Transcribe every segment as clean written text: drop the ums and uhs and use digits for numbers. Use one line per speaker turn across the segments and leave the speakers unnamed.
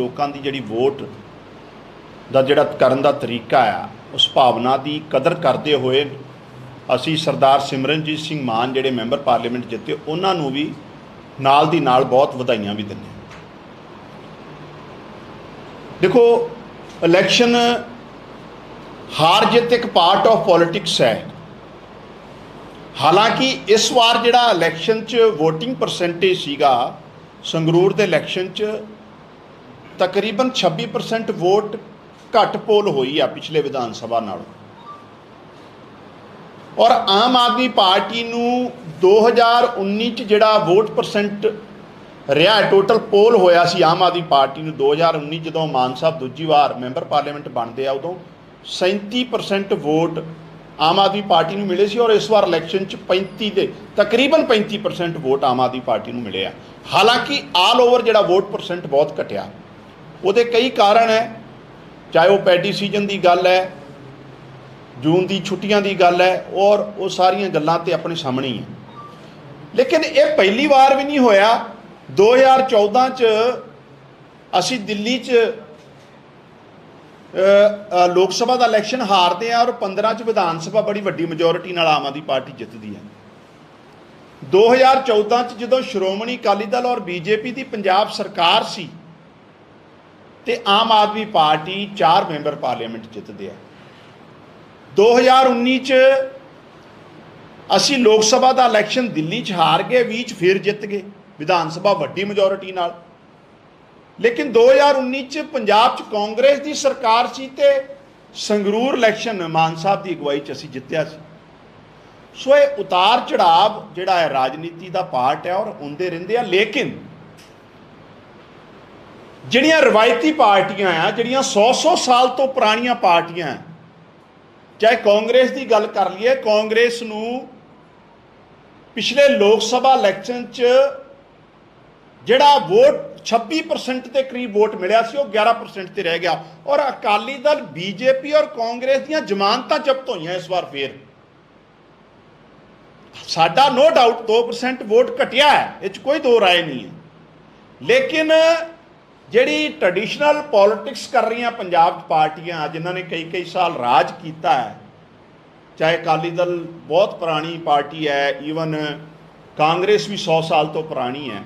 लोगों की जिहड़ी वोट ਦਾ ਜਿਹੜਾ ਕਰਨ ਦਾ ਤਰੀਕਾ ਆ उस भावना की कदर करते हुए असी सरदार सिमरनजीत सिंह मान जिहड़े मैंबर पार्लीमेंट जिते उन्होंने भी नाल दी नाल बहुत वधाइयां भी दिंदे। देखो इलैक्शन हार जित एक पार्ट ऑफ पॉलिटिक्स है। हालांकि इस बार जिहड़ा इलैक्शन च वोटिंग परसेंटेज सीगा संगरूर के इलैक्शन च तकरीबन 26% वोट घट पोल हुई आ पिछले विधान सभा नालों। और आम आदमी पार्टी नूं 2019 च जिहड़ा वोट परसेंट रहा टोटल पोल होया सी आम आदमी पार्टी नूं 2019 जदों मान साहब दूजी बार मैंबर पार्लीमेंट बनते आ उदों 37% वोट आम आदमी पार्टी नूं मिले सी। और इस बार इलैक्शन च 35 दे तकरीबन 35% वोट आम आदमी पार्टी नूं मिले आ। हालांकि आल ओवर जिहड़ा वोट परसेंट बहुत घटिया, उहदे कई कारण है, चाहे वह पैडी सीजन की गल है, जून की छुट्टियां की गल है, और वो सारियां गल्लां ते अपने सामने ही है। लेकिन ये पहली बार भी नहीं होया। 2014 च असी दिल्ली च लोक सभा का इलैक्शन हारते हैं और 15 च विधान सभा बड़ी वड्डी मेजोरिटी नाल आम आदमी पार्टी जितदी है। 2014 च जदों श्रोमणी अकाली दल और बीजेपी की पंजाब सरकार सी ते आम आदमी पार्टी 4 मैंबर पार्लीमेंट जितते हैं। 2019 च असी लोक सभा का इलैक्शन दिल्ली च हार गए, 20 फिर जित गए विधान सभा वड्डी मेजोरिटी नाल। लेकिन 2019 च पंजाब च कांग्रेस की सरकार सी ते संगरूर इलैक्शन मान साहब की अगवाई च असी जित्तिया सी। सो ये उतार चढ़ाव जिहड़ा है राजनीति का पार्ट है और आउंदे रहिंदे आ। लेकिन जिहड़ियां रवायती पार्टियां आ, जिहड़ियां 100 साल तो पुरानियां पार्टियां, चाहे कांग्रेस की गल कर लीए, कांग्रेस नूं पिछले लोक सभा इलैक्शन च जिहड़ा वोट 26% के करीब वोट मिलिया सी, 11% ते रह गया। और अकाली दल बीजेपी और कांग्रेस दीयां जमानतां जब्त होईयां इस बार फिर। साडा नो डाउट 2% वोट घटिया है, इस कोई दो राय नहीं है। लेकिन जिहड़ी ट्रैडिशनल पॉलिटिक्स कर रही पंजाब पार्टियां जिन्हों ने कई कई साल राज किया है, चाहे अकाली दल बहुत पुरानी पार्टी है, ईवन कांग्रेस भी 100 साल तो पुरानी है,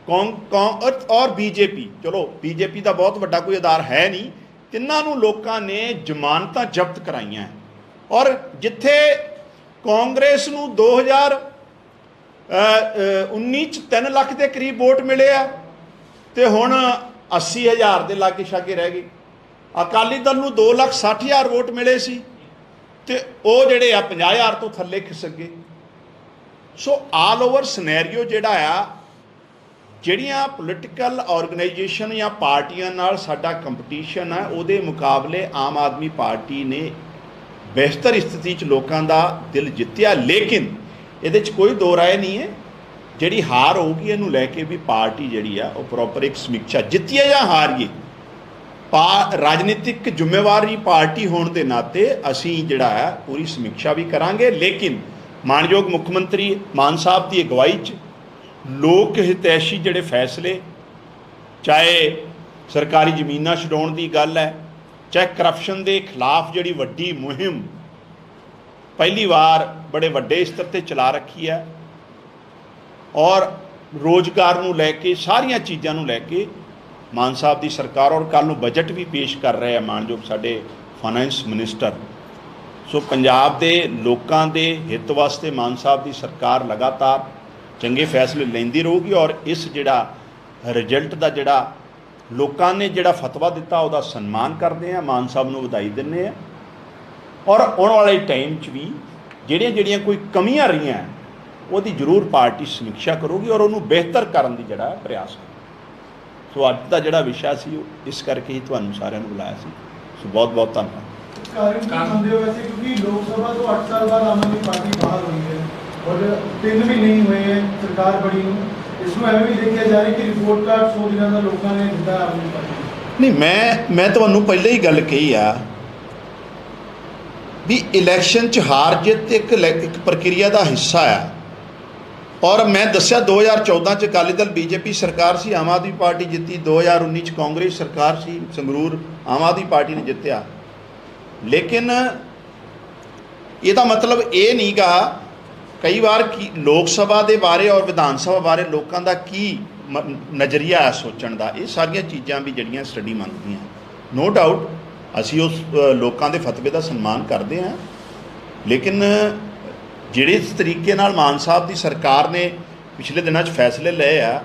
और बीजेपी, चलो बीजेपी का बहुत वड्डा कोई आधार है नहीं, तिन्हों लोगों ने जमानतां जब्त कराइयां हैं। और जिथे कांग्रेस नूं 2019 3 लाख के करीब वोट मिले आ तो हुण 80,000 के लागे छागे रह गए। अकाली दल नूं 2,60,000 वोट मिले सी ते वो जिहड़े आ 50,000 तो थल्ले खिसक गए। सो आल ओवर सिनैरियो जिहड़ा आ, जिहड़ियां पोलिटिकल ऑर्गेनाइजेशन या पार्टियां नाल साडा कंपटीशन है, उहदे मुकाबले आम आदमी पार्टी ने बेहतर स्थिति च लोगों का दिल जित्तिया। लेकिन ये कोई दो राय नहीं है, जिहड़ी हार होगी इनू लैके भी पार्टी जिहड़ी आ वो प्रॉपर एक समीक्षा, जित्तिए या हारिए, राजनीतिक जिम्मेवारी पार्टी होने के नाते असी जिहड़ा है पूरी समीक्षा भी करांगे। लेकिन मानयोग मुख्यमंत्री मान साहब की अगवाई च लोक हितैषी जिहड़े फैसले, चाहे सरकारी जमीनां छडाउण की गल है, चाहे करप्शन के खिलाफ जिहड़ी वड्डी मुहिम पहली बार बड़े वड्डे स्तर ते चला रखी है, और रोज़गार नूं लैके सारिया चीज़ों नूं लैके मान साहब की सरकार, और कल नूं बजट भी पेश कर रहे हैं मानयोग साडे फाइनैंस मिनिस्टर। सो पंजाब के लोगों के हित वास्ते मान साहब की सरकार लगातार चंगे फैसले लैंदी रहूगी। और इस जिहड़ा रिजल्ट का जिहड़ा लोगों ने जिहड़ा फतवा दिता उसका सन्मान करते हैं, मान साहब नूं वधाई दिंदे हैं। और आने वाले टाइम च भी जिहड़ियां जिहड़ियां कोई कमियां रही हैं ਉਹਦੀ ਜ਼ਰੂਰ ਪਾਰਟੀ ਸਮੀਖਿਆ ਕਰੂਗੀ और ਉਹਨੂੰ ਬਿਹਤਰ ਕਰਨ ਦੀ ਜਿਹੜਾ ਪ੍ਰयास ਕਰੇ। ਸੋ ਅੱਜ ਦਾ ਜਿਹੜਾ ਵਿਸ਼ਾ ਸੀ ਉਹ ਇਸ ਕਰਕੇ ਹੀ ਤੁਹਾਨੂੰ ਸਾਰਿਆਂ ਨੂੰ ਬੁਲਾਇਆ ਸੀ। ਸੋ ਬਹੁਤ ਬਹੁਤ ਧੰਨਵਾਦ।
ਕਾਰਨ ਮੰਨਦੇ ਹੋ ਵੈਸੇ ਕਿਉਂਕਿ ਲੋਕ ਸਭਾ ਤੋਂ 8 ਸਾਲ ਬਾਅਦ ਆਮ ਆਦਮੀ ਪਾਰਟੀ ਬਾਹਰ ਹੋਈ ਹੈ और 3 भी नहीं हुए हैं सरकार बड़ी ਨੂੰ, इसमें ਐਵੇਂ ਵੀ ਦੇਖਿਆ ਜਾ ਰਿਹਾ कि रिपोर्ट कार्ड 100 ਦਿਨਾਂ ਦਾ ਲੋਕਾਂ ਨੇ ਦਿੱਤਾ ਆਮ ਆਦਮੀ ਪਾਰਟੀ।
ਨਹੀਂ, ਮੈਂ ਤੁਹਾਨੂੰ ਪਹਿਲਾਂ ਹੀ ਗੱਲ ਕਹੀ ਆ ਵੀ ਇਲੈਕਸ਼ਨ 'ਚ ਹਾਰ ਜਿੱਤ ਇੱਕ ਪ੍ਰਕਿਰਿਆ ਦਾ ਹਿੱਸਾ ਆ। ਔਰ ਮੈਂ ਦੱਸਿਆ 2014 ਚ ਅਕਾਲੀ ਦਲ ਬੀਜੇਪੀ ਸਰਕਾਰ ਸੀ, ਆਮ ਆਦਮੀ ਪਾਰਟੀ ਜਿੱਤੀ। 2019 ਚ ਕਾਂਗਰਸ ਸਰਕਾਰ ਸੀ, ਸੰਗਰੂਰ ਆਮ ਆਦਮੀ ਪਾਰਟੀ ਨੇ ਜਿੱਤਿਆ। ਲੇਕਿਨ ਇਹਦਾ ਮਤਲਬ ਇਹ ਨਹੀਂ ਗਾ, ਕਈ ਵਾਰ ਕੀ ਲੋਕ ਸਭਾ ਦੇ ਬਾਰੇ ਔਰ ਵਿਧਾਨ ਸਭਾ ਬਾਰੇ ਲੋਕਾਂ ਦਾ ਕੀ ਨਜ਼ਰੀਆ ਹੈ ਸੋਚਣ ਦਾ, ਇਹ ਸਾਰੀਆਂ ਚੀਜ਼ਾਂ ਵੀ ਜਿਹੜੀਆਂ ਸਟੱਡੀ ਮੰਗਦੀਆਂ। ਨੋ ਡਾਊਟ ਅਸੀਂ ਉਸ ਲੋਕਾਂ ਦੇ ਫਤਵੇ ਦਾ ਸਨਮਾਨ ਕਰਦੇ ਹਾਂ, ਲੇਕਿਨ ਜਿਹੜੇ ਇਸ ਤਰੀਕੇ ਨਾਲ ਮਾਨ ਸਾਹਿਬ ਦੀ ਸਰਕਾਰ ਨੇ ਪਿਛਲੇ ਦਿਨਾਂ 'ਚ ਫੈਸਲੇ ਲਏ ਆ,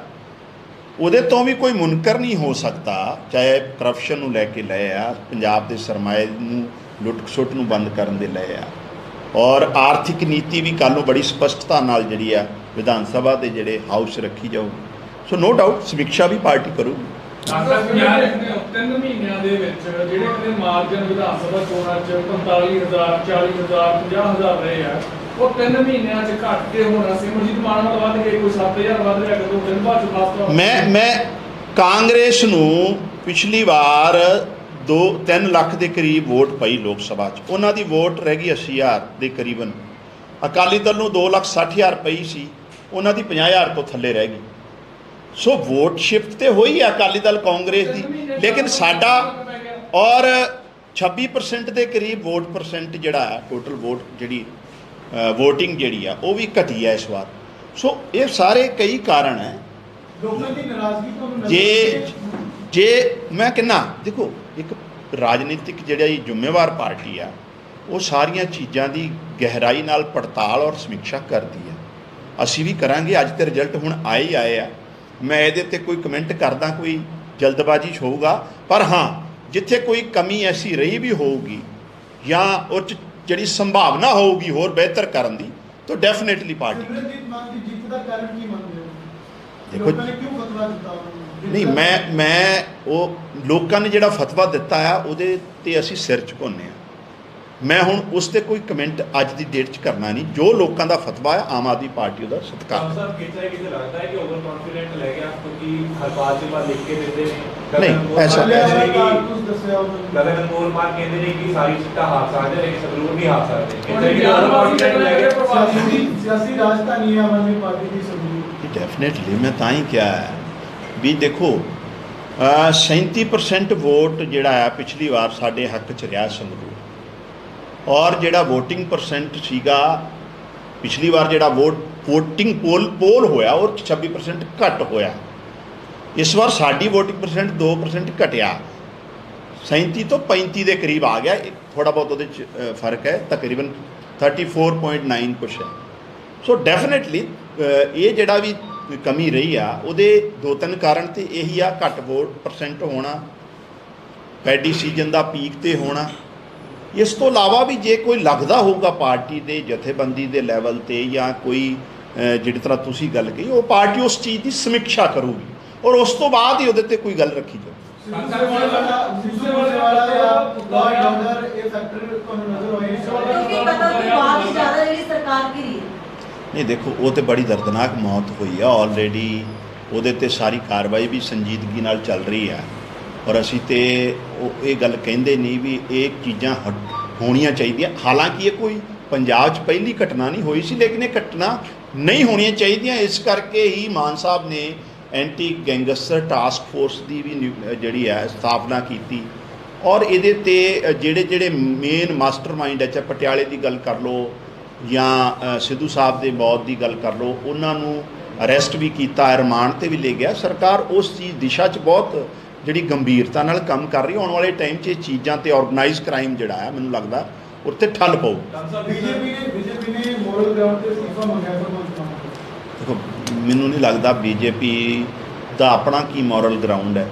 ਉਹਦੇ ਤੋਂ ਵੀ ਕੋਈ ਮੁਨਕਰ ਨਹੀਂ ਹੋ ਸਕਦਾ। ਚਾਹੇ ਕਰਪਸ਼ਨ ਨੂੰ ਲੈ ਕੇ ਲਏ ਆ, ਪੰਜਾਬ ਦੇ ਸਰਮਾਏ ਨੂੰ ਲੁੱਟ ਖਸੁੱਟ ਨੂੰ ਬੰਦ ਕਰਨ ਦੇ ਲਏ ਆ, ਔਰ ਆਰਥਿਕ ਨੀਤੀ ਵੀ ਕੱਲ੍ਹ ਨੂੰ ਬੜੀ ਸਪਸ਼ਟਤਾ ਨਾਲ ਜਿਹੜੀ ਆ ਵਿਧਾਨ ਸਭਾ ਦੇ ਜਿਹੜੇ ਹਾਊਸ ਰੱਖੀ ਜਾਊਗੀ। ਸੋ ਨੋ ਡਾਊਟ ਸਮੀਖਿਆ ਵੀ ਪਾਰਟੀ ਕਰੂਗੀ।
3 ਮਹੀਨਿਆਂ ਦੇ ਵਿੱਚ ਜਿਹੜੇ ਕਿਤੇ ਮਾਰਜਨ ਵਿਧਾਨ ਸਭਾ ਚੋਣਾਂ 'ਚ 45,000 40,000 50,000 ਰਹੇ ਆ, ਉਹ 3 ਮਹੀਨਿਆਂ 'ਚ ਘੱਟ ਕੇ ਹੁਣ ਸਿਮਰਜੀਤ ਮਾਨ ਨਾਲ ਵੱਧ ਗਏ, ਕੋਈ 7,000 ਵੱਧ ਰਿਹਾ, ਕੋਈ 2 ਬਾਅਦ 'ਚ ਖਾਸ ਤੌਰ
ਮੈਂ ਕਾਂਗਰਸ ਨੂੰ ਪਿਛਲੀ ਵਾਰ 2-3 ਲੱਖ ਦੇ ਕਰੀਬ ਵੋਟ ਪਈ ਲੋਕ ਸਭਾ 'ਚ, ਉਹਨਾਂ ਦੀ ਵੋਟ ਰਹਿ ਗਈ 80,000 ਦੇ ਕਰੀਬਨ। ਅਕਾਲੀ ਦਲ ਨੂੰ 2,60,000 ਪਈ ਸੀ, ਉਹਨਾਂ ਦੀ 50,000 ਤੋਂ ਥੱਲੇ ਰਹਿ ਗਈ। ਸੋ ਵੋਟ ਸ਼ਿਫਟ ਤੇ ਹੋਈ ਆ ਅਕਾਲੀ ਦਲ ਕਾਂਗਰਸ ਦੀ, ਲੇਕਿਨ ਸਾਡਾ ਔਰ 26% ਦੇ ਕਰੀਬ ਵੋਟ ਪਰਸੈਂਟ ਜਿਹੜਾ ਹੈ ਟੋਟਲ ਵੋਟ ਜਿਹੜੀ ਵੋਟਿੰਗ ਜਿਹੜੀ ਆ ਉਹ ਵੀ ਘਟੀ ਹੈ ਇਸ ਵਾਰ। ਸੋ ਇਹ ਸਾਰੇ ਕਈ ਕਾਰਨ ਹੈ।
ਲੋਕਾਂ ਦੀ ਨਾਰਾਜ਼ਗੀ ਤੁਹਾਨੂੰ
ਜੇ ਮੈਂ ਕਹਿੰਦਾ ਦੇਖੋ, ਇੱਕ ਰਾਜਨੀਤਿਕ ਜਿਹੜੀ ਜ਼ਿੰਮੇਵਾਰ ਪਾਰਟੀ ਆ, ਉਹ ਸਾਰੀਆਂ ਚੀਜ਼ਾਂ ਦੀ ਗਹਿਰਾਈ ਨਾਲ ਪੜਤਾਲ ਔਰ ਸਮੀਖਿਆ ਕਰਦੀ ਹੈ। ਅਸੀਂ ਵੀ ਕਰਾਂਗੇ। ਅੱਜ ਤੇ ਰਿਜ਼ਲਟ ਹੁਣ ਆਏ ਆ, ਮੈਂ ਇਹਦੇ ਤੇ ਕੋਈ ਕਮੈਂਟ ਕਰਦਾ ਕੋਈ ਜਲਦਬਾਜ਼ੀ 'ਚ ਹੋਊਗਾ, ਪਰ ਹਾਂ ਜਿੱਥੇ ਕੋਈ ਕਮੀ ਐਸੀ ਰਹੀ ਵੀ ਹੋਊਗੀ ਜਾਂ ਉਹ 'ਚ ਜਿਹੜੀ ਸੰਭਾਵਨਾ ਹੋਊਗੀ ਹੋਰ ਬਿਹਤਰ ਕਰਨ ਦੀ, ਤਾਂ ਡੈਫੀਨੇਟਲੀ ਪਾਰਟੀ
ਸਿਮਰਜੀਤ ਮਾਨ ਦੀ ਜਿੱਤ ਦਾ ਕਾਰਨ ਕੀ ਮੰਨਦੇ ਹੋ?
ਦੇਖੋ,
ਲੋਕਾਂ ਨੇ ਕਿਉਂ ਫਤਵਾ ਦਿੱਤਾ ਉਹਨਾਂ ਨੂੰ?
ਨਹੀਂ, ਮੈਂ ਉਹ ਲੋਕਾਂ ਨੇ ਜਿਹੜਾ ਫਤਵਾ ਦਿੱਤਾ ਆ ਉਹਦੇ ਤੇ ਅਸੀਂ ਸਿਰ ਝੁਕਾਉਂਦੇ ਹਾਂ। ਮੈਂ ਹੁਣ ਉਸ ਤੇ ਕੋਈ ਕਮੈਂਟ ਅੱਜ ਦੀ ਡੇਟ 'ਚ ਕਰਨਾ ਨਹੀਂ। ਜੋ ਲੋਕਾਂ ਦਾ ਫਤਵਾ ਹੈ ਆਮ ਆਦਮੀ ਪਾਰਟੀ ਉਹਦਾ ਸਤਿਕਾਰ।
ਸਾਹਿਬ ਕਿਤੇ ਲੱਗਦਾ ਹੈ ਕਿ ਓਵਰ ਕੌਨਫੀਡੈਂਟ ਲੈ ਗਿਆ, ਕਿਉਂਕਿ ਹਰਪਾਲ ਸਿੰਘ ਲਿਖ ਕੇ ਦਿੰਦੇ ਨੇ।
ਨਹੀਂ, ਐਸਾ
ਗਗਨ ਅਨਮੋਲ ਮਾਨ ਕਹਿੰਦੇ ਨੇ ਕਿ ਸਾਰੀ ਸੀਟਾਂ ਹਾਰ ਸਕਦੇ ਨੇ, ਸੰਗਰੂਰ ਵੀ ਹਾਰ ਸਕਦੇ ਨੇ।
ਸਿਆਸੀ ਰਾਜਧਾਨੀ ਹੈ ਆਮ ਆਦਮੀ ਪਾਰਟੀ ਦੀ ਸੰਗਰੂਰ।
ਡੈਫੀਨੇਟਲੀ ਮੈਂ ਤਾਂ ਹੀ ਕਿਹਾ ਹੈ ਵੀ ਦੇਖੋ 37% ਵੋਟ ਜਿਹੜਾ ਆ ਪਿਛਲੀ ਵਾਰ ਸਾਡੇ ਹੱਕ 'ਚ ਰਿਹਾ ਸੰਗਰੂਰ, ਔਰ ਜਿਹੜਾ ਵੋਟਿੰਗ ਪਰਸੈਂਟ ਸੀਗਾ ਪਿਛਲੀ ਵਾਰ ਜਿਹੜਾ ਵੋਟਿੰਗ ਪੋਲ ਹੋਇਆ ਉਹ 26% ਘੱਟ ਹੋਇਆ। ਇਸ ਵਾਰ ਸਾਡੀ ਵੋਟਿੰਗ ਪਰਸੈਂਟ 2% ਘਟਿਆ, 37 ਤੋਂ 35 ਦੇ ਕਰੀਬ ਆ ਗਿਆ। ਥੋੜ੍ਹਾ ਬਹੁਤ ਉਹਦੇ 'ਚ ਫਰਕ ਹੈ, ਤਕਰੀਬਨ 34.9 ਕੁਛ ਹੈ। ਸੋ ਡੈਫੀਨੇਟਲੀ ਇਹ ਜਿਹੜਾ ਵੀ ਕਮੀ ਰਹੀ ਆ ਉਹਦੇ 2-3 ਕਾਰਨ ਤੇ ਇਹੀ ਆ, ਘੱਟ ਵੋਟ ਪਰਸੈਂਟ ਹੋਣਾ, ਪੈਡੀ ਸੀਜ਼ਨ ਦਾ ਪੀਕ ਤੇ ਹੋਣਾ। ਇਸ ਤੋਂ ਇਲਾਵਾ ਵੀ ਜੇ ਕੋਈ ਲੱਗਦਾ ਹੋਊਗਾ ਪਾਰਟੀ ਦੇ ਜਥੇਬੰਦੀ ਦੇ ਲੈਵਲ ਤੇ ਜਾਂ ਕੋਈ ਜਿਹੜੀ ਤਰ੍ਹਾਂ ਤੁਸੀਂ ਗੱਲ ਕਹੀ, ਉਹ ਪਾਰਟੀ ਉਸ ਚੀਜ਼ ਦੀ ਸਮੀਖਿਆ ਕਰੂਗੀ ਔਰ ਉਸ ਤੋਂ ਬਾਅਦ ਹੀ ਉਹਦੇ ਤੇ ਕੋਈ ਗੱਲ ਰੱਖੀ ਜਾਊਗੀ। ਨਹੀਂ ਦੇਖੋ, ਉਹ ਤੇ ਬੜੀ ਦਰਦਨਾਕ ਮੌਤ ਹੋਈ ਆ ਆਲਰੇਡੀ, ਉਹਦੇ ਤੇ ਸਾਰੀ ਕਾਰਵਾਈ ਵੀ ਸੰਜੀਦਗੀ ਨਾਲ ਚੱਲ ਰਹੀ ਆ, ਔਰ ਅਸੀਂ ਤੇ ਉਹ ਇਹ ਗੱਲ ਕਹਿੰਦੇ ਨਹੀਂ ਵੀ ਇਹ ਚੀਜ਼ਾਂ ਹੋਣੀਆਂ ਚਾਹੀਦੀਆਂ। ਹਾਲਾਂਕਿ ਇਹ ਕੋਈ ਪੰਜਾਬ 'ਚ ਪਹਿਲੀ ਘਟਨਾ ਨਹੀਂ ਹੋਈ ਸੀ, ਲੇਕਿਨ ਇਹ ਘਟਨਾ ਨਹੀਂ ਹੋਣੀਆਂ ਚਾਹੀਦੀਆਂ। ਇਸ ਕਰਕੇ ਹੀ ਮਾਨ ਸਾਹਿਬ ਨੇ ਐਂਟੀ ਗੈਂਗਸਟਰ ਟਾਸਕ ਫੋਰਸ ਦੀ ਵੀ ਜਿਹੜੀ ਹੈ ਸਥਾਪਨਾ ਕੀਤੀ, ਔਰ ਇਹਦੇ ਤੇ ਜਿਹੜੇ ਮੇਨ ਮਾਸਟਰ ਮਾਈਂਡ ਹੈ, ਚਾਹੇ ਪਟਿਆਲੇ ਦੀ ਗੱਲ ਕਰ ਲਓ ਜਾਂ ਸਿੱਧੂ ਸਾਹਿਬ ਦੇ ਮੌਤ ਦੀ ਗੱਲ ਕਰ ਲਓ, ਉਹਨਾਂ ਨੂੰ ਅਰੈਸਟ ਵੀ ਕੀਤਾ, ਰਿਮਾਂਡ 'ਤੇ ਵੀ ਲੈ ਗਿਆ। ਸਰਕਾਰ ਉਸ ਚੀਜ਼ ਦਿਸ਼ਾ 'ਚ ਬਹੁਤ ਜਿਹੜੀ ਗੰਭੀਰਤਾ ਨਾਲ ਕੰਮ ਕਰ ਰਹੀ। ਆਉਣ ਵਾਲੇ ਟਾਈਮ 'ਚ ਇਹ ਚੀਜ਼ਾਂ ਤੇ ਆਰਗੇਨਾਈਜ਼ ਕ੍ਰਾਈਮ ਜਿਹੜਾ ਹੈ ਮੈਨੂੰ ਲੱਗਦਾ ਉੱਤੇ ਠੱਲ ਪਊ।
ਬੀਜੇਪੀ ਨੇ ਮੋਰਲ ਗਰਾਊਂਡ ਤੇ ਅਸਤੀਫਾ ਮੰਗਿਆ
ਦੇਖੋ, ਮੈਨੂੰ ਨਹੀਂ ਲੱਗਦਾ ਬੀਜੇਪੀ ਦਾ ਆਪਣਾ ਕੀ ਮੋਰਲ ਗਰਾਊਂਡ ਹੈ।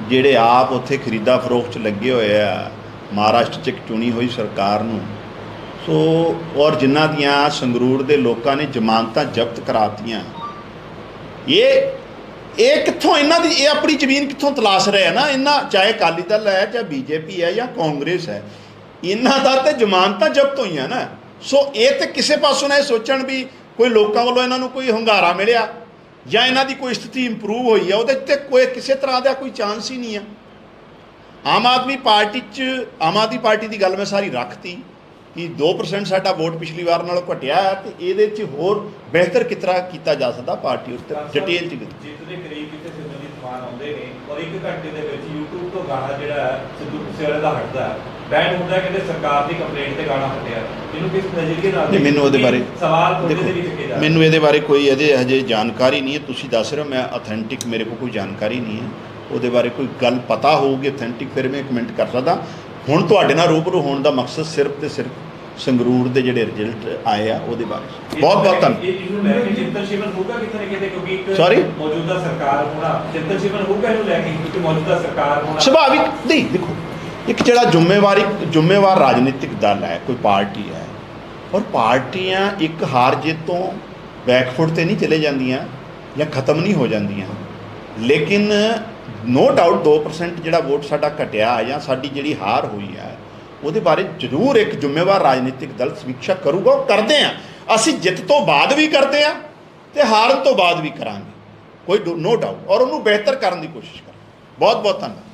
ਜਿਹੜੇ ਆਪ ਉੱਥੇ ਖਰੀਦਾ ਫਰੋਖਤ 'ਚ ਲੱਗੇ ਹੋਏ ਆ ਮਹਾਰਾਸ਼ਟਰ 'ਚ ਇੱਕ ਚੁਣੀ ਹੋਈ ਸਰਕਾਰ ਨੂੰ, ਸੋ ਔਰ ਜਿਨ੍ਹਾਂ ਦੀਆਂ ਸੰਗਰੂਰ ਦੇ ਲੋਕਾਂ ਨੇ ਜ਼ਮਾਨਤਾਂ ਜ਼ਬਤ ਕਰਾਤੀਆਂ, ਇਹ ਕਿੱਥੋਂ ਇਹਨਾਂ ਦੀ ਇਹ ਆਪਣੀ ਜ਼ਮੀਨ ਕਿੱਥੋਂ ਤਲਾਸ਼ ਰਹੇ ਆ ਨਾ। ਇਹਨਾਂ ਚਾਹੇ ਅਕਾਲੀ ਦਲ ਹੈ, ਚਾਹੇ ਬੀਜੇਪੀ ਹੈ ਜਾਂ ਕਾਂਗਰਸ ਹੈ, ਇਹਨਾਂ ਦਾ ਤਾਂ ਜ਼ਮਾਨਤਾਂ ਜ਼ਬਤ ਹੋਈਆਂ ਨਾ। ਸੋ ਇਹ ਤਾਂ ਕਿਸੇ ਪਾਸੋਂ ਨਾ ਇਹ ਸੋਚਣ ਵੀ ਕੋਈ ਲੋਕਾਂ ਵੱਲੋਂ ਇਹਨਾਂ ਨੂੰ ਕੋਈ ਹੁੰਗਾਰਾ ਮਿਲਿਆ ਜਾਂ ਇਹਨਾਂ ਦੀ ਕੋਈ ਸਥਿਤੀ ਇੰਪਰੂਵ ਹੋਈ ਆ, ਉਹਦੇ 'ਤੇ ਕੋਈ ਕਿਸੇ ਤਰ੍ਹਾਂ ਦਾ ਕੋਈ ਚਾਂਸ ਹੀ ਨਹੀਂ ਆ। ਆਮ ਆਦਮੀ ਪਾਰਟੀ ਦੀ ਗੱਲ ਮੈਂ ਸਾਰੀ ਰੱਖਤੀ, ਕਿ 2% ਸਾਡਾ ਵੋਟ ਪਿਛਲੀ ਵਾਰ ਨਾਲੋਂ ਘਟਿਆ ਹੈ ਤੇ ਇਹਦੇ 'ਚ ਹੋਰ ਬਿਹਤਰ ਕਿਸ ਤਰ੍ਹਾਂ ਕੀਤਾ ਜਾ ਸਕਦਾ ਪਾਰਟੀ ਉੱਤੇ ਡਿਟੇਲ 'ਚ
ਜਿੱਤ ਦੇ ਕਰੀਬ ਕਿਤੇ ਸਿਮਰਜੀਤ ਮਾਨ ਆਉਂਦੇ ਨੇ ਔਰ 1 ਘੰਟੇ ਦੇ ਵਿੱਚ YouTube ਤੋਂ ਗਾਣਾ ਜਿਹੜਾ ਹੈ ਸਿੱਧੂ ਮੂਸੇਵਾਲੇ ਦਾ ਹਟਦਾ ਹੈ, ਬੈਨ ਹੁੰਦਾ ਹੈ, ਕਹਿੰਦੇ ਸਰਕਾਰ ਦੀ ਕੰਪਲੇਂਟ ਤੇ ਗਾਣਾ ਹਟਿਆ। ਇਹਨੂੰ ਕਿਸ ਨਜ਼ਰੀਏ ਨਾਲ
ਨਹੀਂ, ਮੈਨੂੰ ਉਹਦੇ ਬਾਰੇ
ਸਵਾਲ ਤੁਹਾਡੇ ਤੇ ਵੀ ਚੁੱਕੇ ਜਾ ਰਹੇ।
ਮੈਨੂੰ ਇਹਦੇ ਬਾਰੇ ਕੋਈ ਇਹਦੇ ਹਜੇ ਜਾਣਕਾਰੀ ਨਹੀਂ ਹੈ। ਤੁਸੀਂ ਦੱਸ ਰਹੇ ਹੋ, ਮੈਂ ਅਥੈਂਟਿਕ ਮੇਰੇ ਕੋਲ ਕੋਈ ਜਾਣਕਾਰੀ ਨਹੀਂ ਹੈ ਉਹਦੇ ਬਾਰੇ। ਕੋਈ ਗੱਲ ਪਤਾ ਹੋਊਗੀ ਅਥੈਂਟਿਕ ਫਿਰ ਮੈਂ ਕਮੈਂਟ ਕਰ ਸਕਦਾ। ਹੁਣ ਤੁਹਾਡੇ ਨਾਲ ਰੂਬਰੂ ਹੋਣ ਦਾ ਮਕਸਦ ਸਿਰਫ ਤੇ ਸਿਰਫ ਸੰਗਰੂਰ ਦੇ ਜਿਹੜੇ ਰਿਜ਼ਲਟ ਆਏ ਆ ਉਹਦੇ ਬਾਰੇ। ਬਹੁਤ ਬਹੁਤ ਧੰਨਵਾਦ।
ਇਹਨੂੰ ਲੈ ਕੇ ਚਿੰਤਨ ਸ਼ਿਵਨ ਹੋਊਗਾ ਕਿਤੇ ਨਾ ਕਿਤੇ, ਕਿਉਂਕਿ ਇੱਕ
Sorry?
ਮੌਜੂਦਾ ਸਰਕਾਰ ਹੋਣਾ, ਚਿੰਤਨ ਸ਼ਿਵਨ ਹੋਊਗਾ ਇਹਨੂੰ ਲੈ ਕੇ, ਕਿਉਂਕਿ ਮੌਜੂਦਾ ਸਰਕਾਰ ਹੋਣਾ
ਸੁਭਾਵਿਕ ਨਹੀਂ। ਦੇਖੋ, ਇੱਕ ਜਿਹੜਾ ਜ਼ਿੰਮੇਵਾਰ ਰਾਜਨੀਤਿਕ ਦਲ ਹੈ, ਕੋਈ ਪਾਰਟੀ ਹੈ, ਔਰ ਪਾਰਟੀਆਂ ਇੱਕ ਹਾਰ ਜਿੱਤ ਤੋਂ ਬੈਕਫੁੱਟ ਤੇ ਨਹੀਂ ਚਲੇ ਜਾਂਦੀਆਂ ਜਾਂ ਖਤਮ ਨਹੀਂ ਹੋ ਜਾਂਦੀਆਂ, ਲੇਕਿਨ ਨੋ ਡਾਊਟ 2% ਜਿਹੜਾ ਵੋਟ ਸਾਡਾ ਘਟਿਆ ਜਾਂ ਸਾਡੀ ਜਿਹੜੀ ਹਾਰ ਹੋਈ ਹੈ ਉਹਦੇ ਬਾਰੇ ਜ਼ਰੂਰ ਇੱਕ ਜ਼ਿੰਮੇਵਾਰ ਰਾਜਨੀਤਿਕ ਦਲ ਸਮੀਖਿਆ ਕਰੂਗਾ। ਉਹ ਕਰਦੇ ਆ, ਅਸੀਂ ਜਿੱਤ ਤੋਂ ਬਾਅਦ ਵੀ ਕਰਦੇ ਆ ਤੇ ਹਾਰਨ ਤੋਂ ਬਾਅਦ ਵੀ ਕਰਾਂਗੇ, ਕੋਈ ਨੋ ਡਾਊਟ, ਔਰ ਉਹਨੂੰ ਬਿਹਤਰ ਕਰਨ ਦੀ ਕੋਸ਼ਿਸ਼ ਕਰਾਂਗੇ। ਬਹੁਤ ਬਹੁਤ ਧੰਨਵਾਦ।